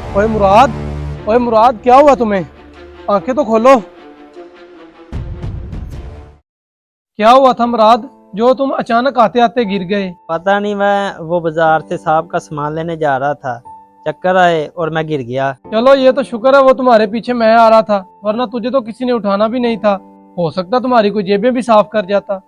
ओए मुराद, ओए मुराद, क्या हुआ तुम्हें? आंखें तो खोलो। क्या हुआ था मुराद, जो तुम अचानक आते आते गिर गए? पता नहीं, मैं वो बाजार से साहब का सामान लेने जा रहा था, चक्कर आए और मैं गिर गया। चलो ये तो शुक्र है वो तुम्हारे पीछे मैं आ रहा था, वरना तुझे तो किसी ने उठाना भी नहीं था। हो सकता तुम्हारी कोई जेबें भी साफ कर जाता।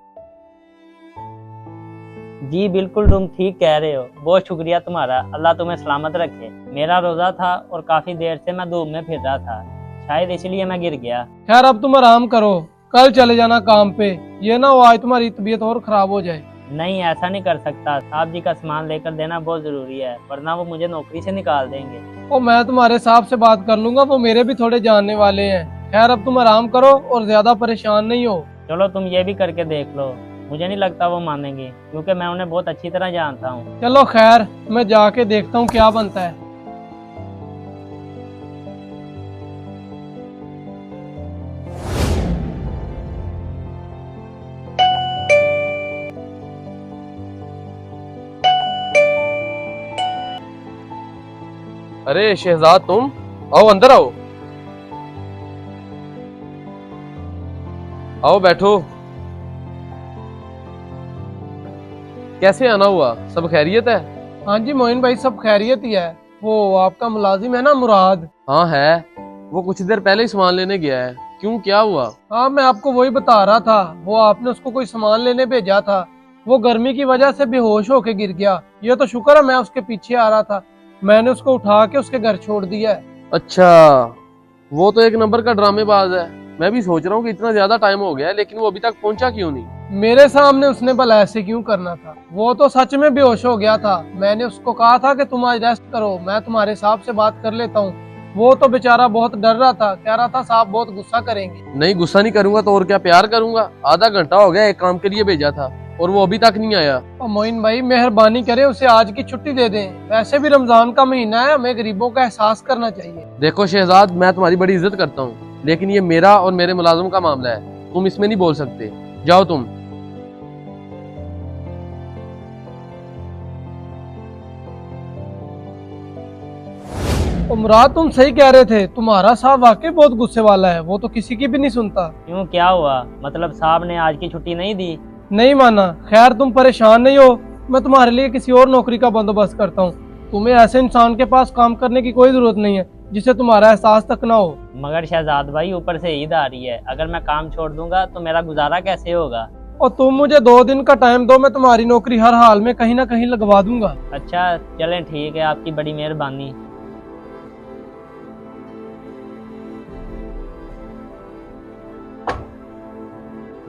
जी बिल्कुल, तुम ठीक कह रहे हो। बहुत शुक्रिया तुम्हारा, अल्लाह तुम्हें सलामत रखे। मेरा रोजा था और काफी देर से मैं धूप में फिर रहा था, शायद इसलिए मैं गिर गया। खैर अब तुम आराम करो, कल चले जाना काम पे। ये ना हो आज तुम्हारी तबीयत और खराब हो जाए। नहीं, ऐसा नहीं कर सकता। साहब जी का सामान लेकर देना बहुत जरूरी है, वरना वो मुझे नौकरी से निकाल देंगे। ओ मैं तुम्हारे साहब से बात कर लूंगा, वो मेरे भी थोड़े जानने वाले हैं। खैर अब तुम आराम करो और ज्यादा परेशान नहीं हो। चलो तुम ये भी करके देख लो। मुझे नहीं लगता वो मानेंगे, क्योंकि मैं उन्हें बहुत अच्छी तरह जानता हूँ। चलो खैर, मैं जाके देखता हूँ क्या बनता है। अरे शहजाद, तुम आओ, अंदर आओ। आओ बैठो। कैसे आना हुआ? सब खैरियत है? हाँ जी मोइन भाई, सब खैरियत ही है। वो आपका मुलाजिम है ना मुराद? हाँ है। वो कुछ देर पहले ही सामान लेने गया है। क्यों, क्या हुआ? हाँ मैं आपको वही बता रहा था, वो आपने उसको कोई सामान लेने भेजा था। वो गर्मी की वजह से बेहोश होके गिर गया। ये तो शुक्र है मैं उसके पीछे आ रहा था, मैंने उसको उठा के उसके घर छोड़ दिया है। अच्छा, वो तो एक नंबर का ड्रामेबाज है। मैं भी सोच रहा हूँ कि इतना ज्यादा टाइम हो गया है, लेकिन वो अभी तक पहुंचा क्यों नहीं? मेरे सामने उसने भला ऐसे क्यों करना था? वो तो सच में बेहोश हो गया था। मैंने उसको कहा था कि तुम आज रेस्ट करो, मैं तुम्हारे साहब से बात कर लेता हूँ। वो तो बेचारा बहुत डर रहा था, कह रहा था साहब बहुत गुस्सा करेंगे। नहीं, गुस्सा नहीं करूंगा तो और क्या, प्यार करूंगा। आधा घंटा हो गया एक काम के लिए भेजा था और वो अभी तक नहीं आया। और मोइन भाई मेहरबानी करें, उसे आज की छुट्टी दे दें। वैसे भी रमजान का महीना है, हमें गरीबों का एहसास करना चाहिए। देखो शहजाद, मैं तुम्हारी बड़ी इज्जत करता हूँ, लेकिन ये मेरा और मेरे मुलाजिम का मामला है, तुम इसमें नहीं बोल सकते। जाओ तुम। और मुराद तुम सही कह रहे थे, तुम्हारा साहब वाकई बहुत गुस्से वाला है। वो तो किसी की भी नहीं सुनता। क्यों, क्या हुआ? मतलब साहब ने आज की छुट्टी नहीं दी? नहीं माना। खैर तुम परेशान नहीं हो, मैं तुम्हारे लिए किसी और नौकरी का बंदोबस्त करता हूँ। तुम्हें ऐसे इंसान के पास काम करने की कोई जरूरत नहीं है जिसे तुम्हारा एहसास तक ना हो। मगर शहजाद भाई, ऊपर से ईद आ रही है, अगर मैं काम छोड़ दूंगा तो मेरा गुजारा कैसे होगा? और तुम मुझे 2 दिन का टाइम दो, मैं तुम्हारी नौकरी हर हाल में कहीं ना कहीं लगवा दूंगा। अच्छा चलें, ठीक है, आपकी बड़ी मेहरबानी।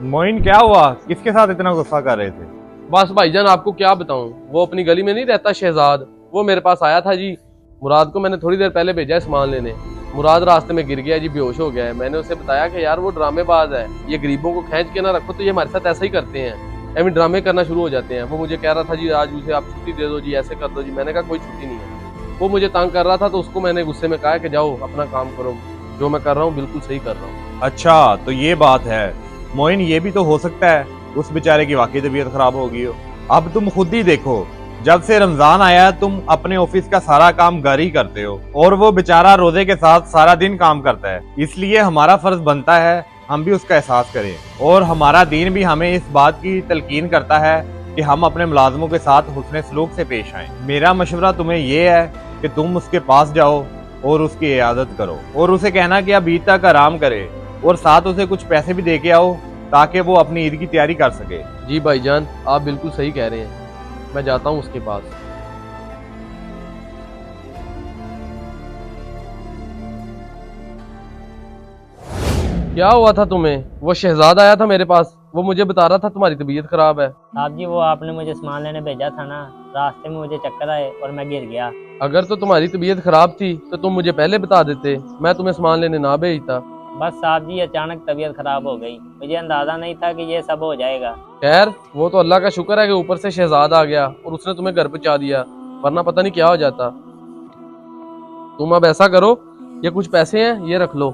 मोइन, क्या हुआ? किसके साथ इतना गुस्सा कर रहे थे? बस भाईजान, आपको क्या बताऊं, वो अपनी गली में नहीं रहता शहजाद, वो मेरे पास आया था जी। मुराद को मैंने थोड़ी देर पहले भेजा है सामान लेने। मुराद रास्ते में गिर गया जी, बेहोश हो गया है। मैंने उसे बताया कि यार वो ड्रामेबाज है, ये गरीबों को खींच के ना रखो, तो ये हमारे साथ ऐसा ही करते हैं, एवं ड्रामे करना शुरू हो जाते हैं। वो मुझे कह रहा था जी आज उसे आप छुट्टी दे दो जी, ऐसे कर दो जी। मैंने कहा कोई छुट्टी नहीं है। वो मुझे तंग कर रहा था, तो उसको मैंने गुस्से में कहा कि जाओ अपना काम करो, जो मैं कर रहा हूँ बिल्कुल सही कर रहा हूँ। अच्छा, तो ये बात है। मोइन, ये भी तो हो सकता है उस बेचारे की वाकई तबीयत खराब हो गई हो। अब तुम खुद ही देखो, जब से रमजान आया तुम अपने ऑफिस का सारा काम घर ही करते हो, और वो बेचारा रोजे के साथ सारा दिन काम करता है। इसलिए हमारा फर्ज बनता है हम भी उसका एहसास करें, और हमारा दीन भी हमें इस बात की तलकीन करता है कि हम अपने मुलाजमों के साथ हुस्न सलूक से पेश आएं। मेरा मशवरा तुम्हें ये है कि तुम उसके पास जाओ और उसकी इयादत करो, और उसे कहना कि अब ईद तक आराम करे, और साथ उसे कुछ पैसे भी दे के आओ ताकि वो अपनी ईद की तैयारी कर सके। जी भाईजान, आप बिल्कुल सही कह रहे हैं, मैं जाता हूँ उसके पास। क्या हुआ था तुम्हें? वो शहजाद आया था मेरे पास, वो मुझे बता रहा था तुम्हारी तबीयत खराब है। साहब जी, वो आपने मुझे सामान लेने भेजा था ना, रास्ते में मुझे चक्कर आए और मैं गिर गया। अगर तो तुम्हारी तबीयत खराब थी तो तुम मुझे पहले बता देते, मैं तुम्हें सामान लेने ना भेजता। बस साहब जी, अचानक तबीयत खराब हो गई, मुझे अंदाजा नहीं था कि ये सब हो जाएगा। खैर वो तो अल्लाह का शुक्र है कि ऊपर से शहजाद आ गया और उसने तुम्हें घर पहुंचा दिया, वरना पता नहीं क्या हो जाता। तुम अब ऐसा करो, ये कुछ पैसे हैं, ये रख लो,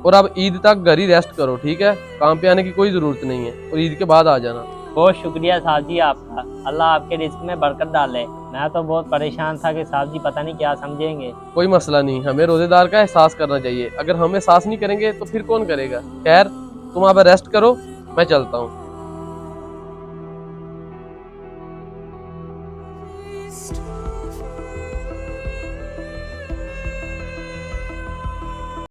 और अब ईद तक घर ही रेस्ट करो, ठीक है? काम पे आने की कोई जरूरत नहीं है, और ईद के बाद आ जाना। बहुत शुक्रिया साहब जी आपका, अल्लाह आपके रिस्क में बरकत डाले। मैं तो बहुत परेशान था कि साहब जी पता नहीं क्या समझेंगे। कोई मसला नहीं, हमें रोजेदार का एहसास करना चाहिए। अगर हम एहसास नहीं करेंगे तो फिर कौन करेगा। खैर, तुम अब रेस्ट करो, मैं चलता हूँ।